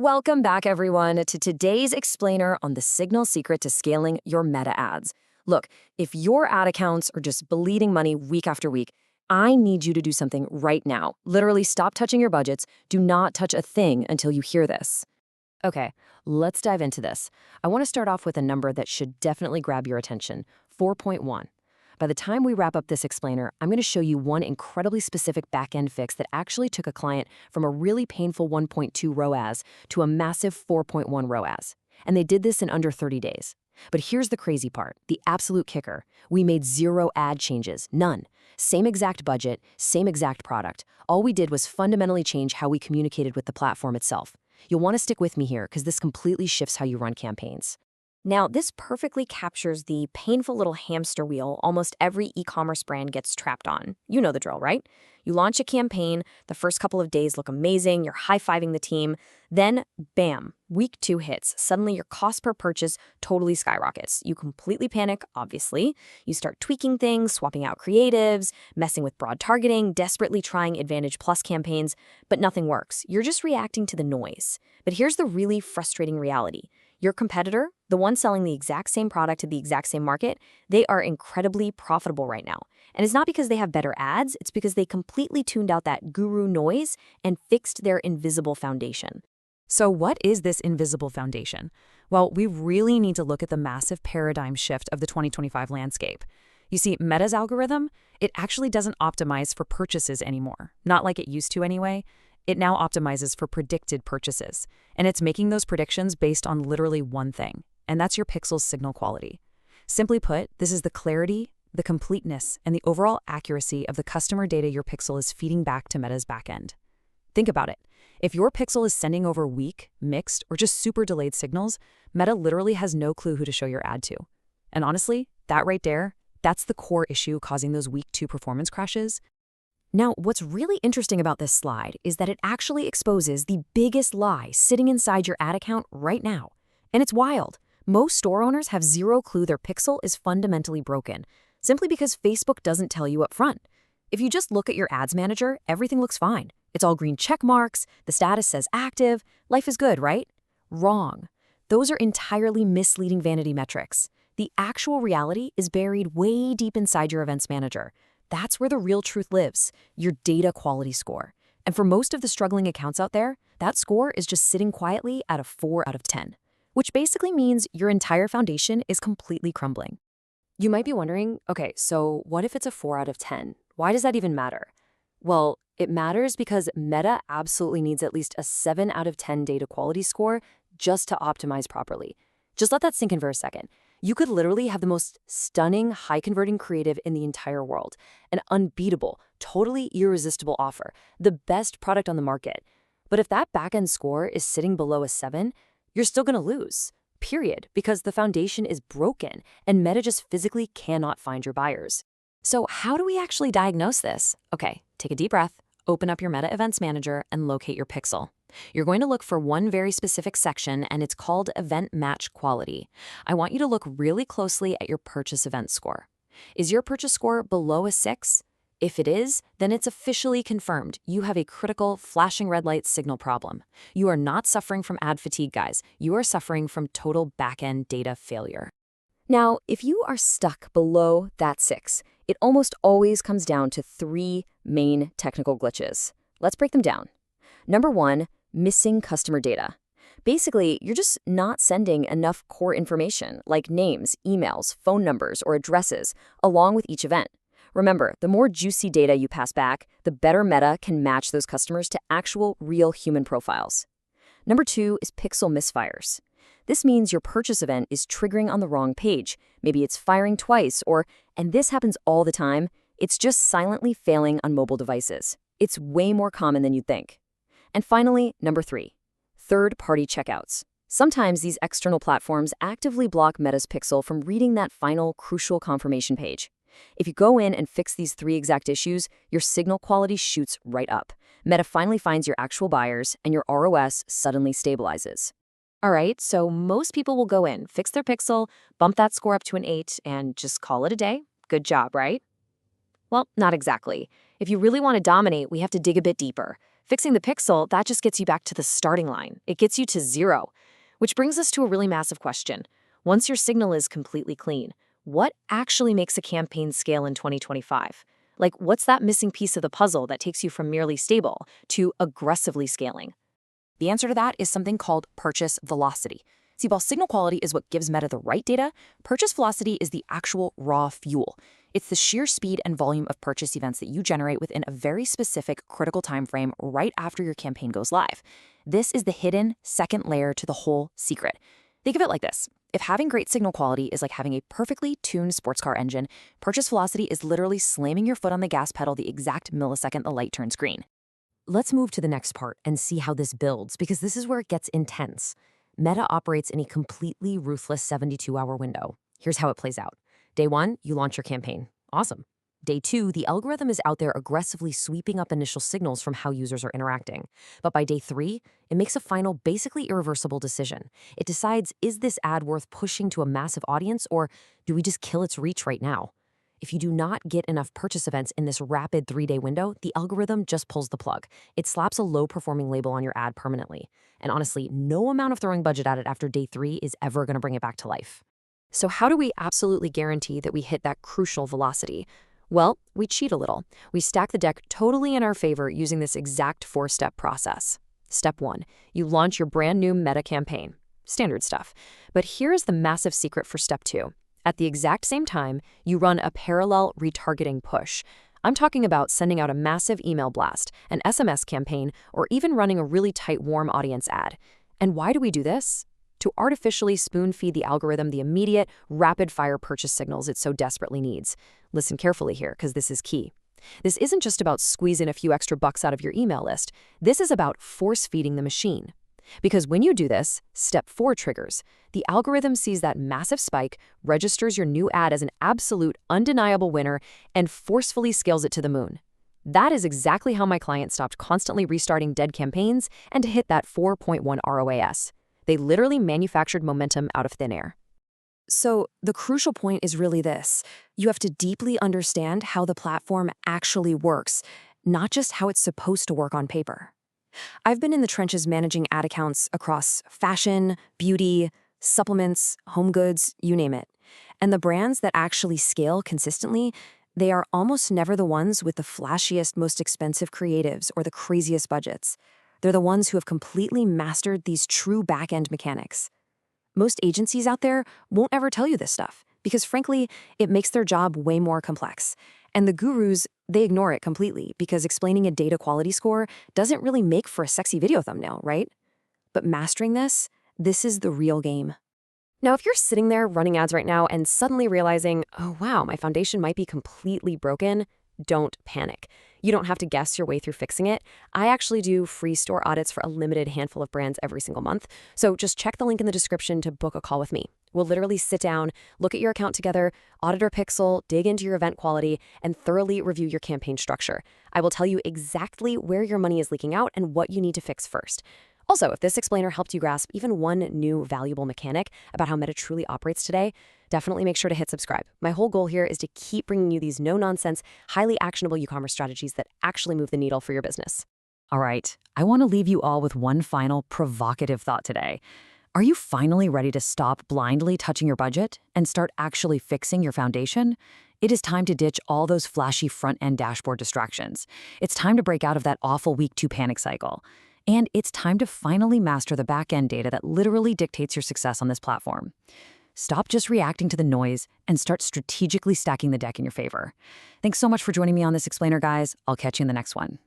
Welcome back, everyone, to today's explainer on the signal secret to scaling your Meta ads. Look, if your ad accounts are just bleeding money week after week, I need you to do something right now. Literally stop touching your budgets. Do not touch a thing until you hear this. Okay, let's dive into this. I want to start off with a number that should definitely grab your attention, 4.1. By the time we wrap up this explainer, I'm going to show you one incredibly specific back-end fix that actually took a client from a really painful 1.2 ROAS to a massive 4.1 ROAS. And they did this in under 30 days. But here's the crazy part, the absolute kicker. We made 0 ad changes, none. Same exact budget, same exact product. All we did was fundamentally change how we communicated with the platform itself. You'll want to stick with me here because this completely shifts how you run campaigns. Now, this perfectly captures the painful little hamster wheel almost every e-commerce brand gets trapped on. You know the drill, right? You launch a campaign, the first couple of days look amazing, you're high-fiving the team, then, bam, week 2 hits. Suddenly, your cost per purchase totally skyrockets. You completely panic, obviously. You start tweaking things, swapping out creatives, messing with broad targeting, desperately trying Advantage Plus campaigns, but nothing works. You're just reacting to the noise. But here's the really frustrating reality. Your competitor, the one selling the exact same product to the exact same market, they are incredibly profitable right now. And it's not because they have better ads, it's because they completely tuned out that guru noise and fixed their invisible foundation. So what is this invisible foundation? Well, we really need to look at the massive paradigm shift of the 2025 landscape. You see, Meta's algorithm, it actually doesn't optimize for purchases anymore, not like it used to anyway. It now optimizes for predicted purchases, and it's making those predictions based on literally one thing, and that's your pixel's signal quality. Simply put, this is the clarity, the completeness, and the overall accuracy of the customer data your pixel is feeding back to Meta's backend. Think about it. If your pixel is sending over weak, mixed, or just super delayed signals, Meta literally has no clue who to show your ad to. And honestly, that right there, that's the core issue causing those week 2 performance crashes. Now, what's really interesting about this slide is that it actually exposes the biggest lie sitting inside your ad account right now. And it's wild. Most store owners have 0 clue their pixel is fundamentally broken, simply because Facebook doesn't tell you up front. If you just look at your ads manager, everything looks fine. It's all green check marks, the status says active, life is good, right? Wrong. Those are entirely misleading vanity metrics. The actual reality is buried way deep inside your events manager. That's where the real truth lives, your data quality score. And for most of the struggling accounts out there, that score is just sitting quietly at a 4 out of 10, which basically means your entire foundation is completely crumbling. You might be wondering, okay, so what if it's a 4 out of 10? Why does that even matter? Well, it matters because Meta absolutely needs at least a 7 out of 10 data quality score just to optimize properly. Just let that sink in for a second. You could literally have the most stunning, high-converting creative in the entire world, an unbeatable, totally irresistible offer, the best product on the market. But if that back-end score is sitting below a 7, you're still going to lose, period, because the foundation is broken and Meta just physically cannot find your buyers. So how do we actually diagnose this? Okay, take a deep breath, open up your Meta Events Manager, and locate your pixel. You're going to look for one very specific section, and it's called Event Match Quality. I want you to look really closely at your purchase event score. Is your purchase score below a 6? If it is, then it's officially confirmed. You have a critical flashing red light signal problem. You are not suffering from ad fatigue, guys. You are suffering from total back-end data failure. Now, if you are stuck below that 6, it almost always comes down to 3 main technical glitches. Let's break them down. Number 1, missing customer data. Basically, you're just not sending enough core information like names, emails, phone numbers, or addresses along with each event. Remember, the more juicy data you pass back, the better Meta can match those customers to actual real human profiles. Number 2 is pixel misfires. This means your purchase event is triggering on the wrong page. Maybe it's firing twice, and this happens all the time, it's just silently failing on mobile devices. It's way more common than you'd think. And finally, number 3, third-party checkouts. Sometimes these external platforms actively block Meta's pixel from reading that final, crucial confirmation page. If you go in and fix these 3 exact issues, your signal quality shoots right up. Meta finally finds your actual buyers, and your ROS suddenly stabilizes. All right, so most people will go in, fix their pixel, bump that score up to an 8, and just call it a day. Good job, right? Well, not exactly. If you really want to dominate, we have to dig a bit deeper. Fixing the pixel, that just gets you back to the starting line. It gets you to zero. Which brings us to a really massive question. Once your signal is completely clean, what actually makes a campaign scale in 2025? Like, what's that missing piece of the puzzle that takes you from merely stable to aggressively scaling? The answer to that is something called purchase velocity. See, while signal quality is what gives Meta the right data, purchase velocity is the actual raw fuel. It's the sheer speed and volume of purchase events that you generate within a very specific critical time frame right after your campaign goes live. This is the hidden second layer to the whole secret. Think of it like this. If having great signal quality is like having a perfectly tuned sports car engine, purchase velocity is literally slamming your foot on the gas pedal the exact millisecond the light turns green. Let's move to the next part and see how this builds, because this is where it gets intense. Meta operates in a completely ruthless 72-hour window. Here's how it plays out. Day 1, you launch your campaign. Awesome. Day 2, the algorithm is out there aggressively sweeping up initial signals from how users are interacting. But by day 3, it makes a final, basically irreversible decision. It decides, is this ad worth pushing to a massive audience, or do we just kill its reach right now? If you do not get enough purchase events in this rapid 3-day window, the algorithm just pulls the plug. It slaps a low-performing label on your ad permanently. And honestly, no amount of throwing budget at it after day 3 is ever going to bring it back to life. So how do we absolutely guarantee that we hit that crucial velocity? Well, we cheat a little. We stack the deck totally in our favor using this exact 4-step process. Step 1, you launch your brand new Meta campaign. Standard stuff. But here's the massive secret for step 2. At the exact same time, you run a parallel retargeting push. I'm talking about sending out a massive email blast, an SMS campaign, or even running a really tight warm audience ad. And why do we do this? To artificially spoon-feed the algorithm the immediate, rapid-fire purchase signals it so desperately needs. Listen carefully here, because this is key. This isn't just about squeezing a few extra bucks out of your email list. This is about force-feeding the machine. Because when you do this, step 4 triggers. The algorithm sees that massive spike, registers your new ad as an absolute, undeniable winner, and forcefully scales it to the moon. That is exactly how my client stopped constantly restarting dead campaigns and hit that 4.1 ROAS. They literally manufactured momentum out of thin air. So the crucial point is really this. You have to deeply understand how the platform actually works, not just how it's supposed to work on paper. I've been in the trenches managing ad accounts across fashion, beauty, supplements, home goods, you name it. And the brands that actually scale consistently, they are almost never the ones with the flashiest, most expensive creatives or the craziest budgets. They're the ones who have completely mastered these true back-end mechanics. Most agencies out there won't ever tell you this stuff because, frankly, it makes their job way more complex. And the gurus, they ignore it completely because explaining a data quality score doesn't really make for a sexy video thumbnail, right? But mastering this is the real game. Now, if you're sitting there running ads right now and suddenly realizing, oh wow, my foundation might be completely broken, don't panic. You don't have to guess your way through fixing it. I actually do free store audits for a limited handful of brands every single month. So just check the link in the description to book a call with me. We'll literally sit down, look at your account together, audit our pixel, dig into your event quality, and thoroughly review your campaign structure. I will tell you exactly where your money is leaking out and what you need to fix first. Also, if this explainer helped you grasp even one new valuable mechanic about how Meta truly operates today, definitely make sure to hit subscribe. My whole goal here is to keep bringing you these no-nonsense, highly actionable e-commerce strategies that actually move the needle for your business. All right, I want to leave you all with one final provocative thought today. Are you finally ready to stop blindly touching your budget and start actually fixing your foundation? It is time to ditch all those flashy front-end dashboard distractions. It's time to break out of that awful week 2 panic cycle. And it's time to finally master the back-end data that literally dictates your success on this platform. Stop just reacting to the noise and start strategically stacking the deck in your favor. Thanks so much for joining me on this explainer, guys. I'll catch you in the next one.